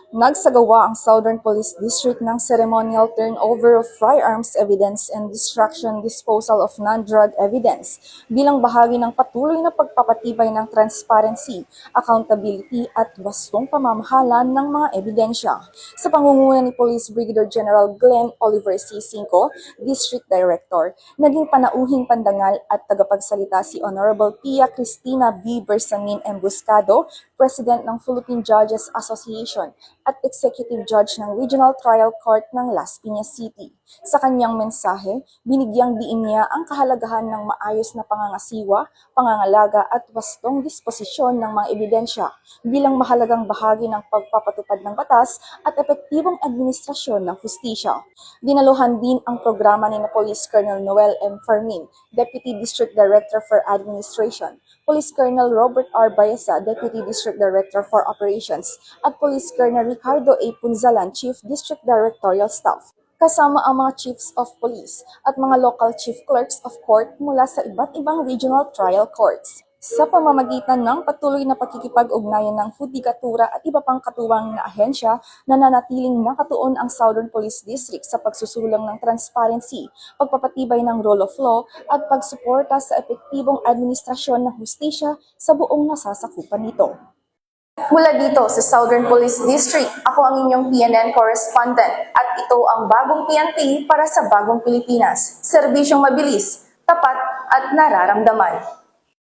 Nagsagawa ang Southern Police District ng ceremonial turnover of firearms evidence and destruction disposal of non-drug evidence bilang bahagi ng patuloy na pagpapatibay ng transparency, accountability at wastong pamamahala ng mga ebidensya. Sa pangunguna ni Police Brigadier General Glenn Oliver C. Cinco, District Director, naging panauhing pandangal at tagapagsalita si Honorable Pia Cristina B. Bersamin Embuscado, President ng Philippine Judges Association at Executive Judge ng Regional Trial Court ng Las Piñas City. Sa kanyang mensahe, binigyang diin niya ang kahalagahan ng maayos na pangangasiwa, pangangalaga at wastong disposisyon ng mga ebidensya bilang mahalagang bahagi ng pagpapatupad ng batas at epektibong administrasyon ng hustisya. Dinaluhan din ang programa ni Police Colonel Noel M. Fermin, Deputy District Director for Administration, Police Colonel Robert R. Baeza, Deputy District Director for Operations, at Police Colonel Ricardo A. Punzalan, Chief District Directorial Staff, kasama ang mga Chiefs of Police at mga local Chief Clerks of Court mula sa iba't ibang regional trial courts. Sa pamamagitan ng patuloy na pakikipag-ugnayan ng hudikatura at iba pang katuwang na ahensya, nananatiling nakatuon ang Southern Police District sa pagsusulong ng transparency, pagpapatibay ng rule of law at pagsuporta sa epektibong administrasyon ng hustisya sa buong nasasakupan nito. Mula dito sa Southern Police District, ako ang inyong PNN correspondent at ito ang bagong PNP para sa bagong Pilipinas. Serbisyong mabilis, tapat at nararamdaman.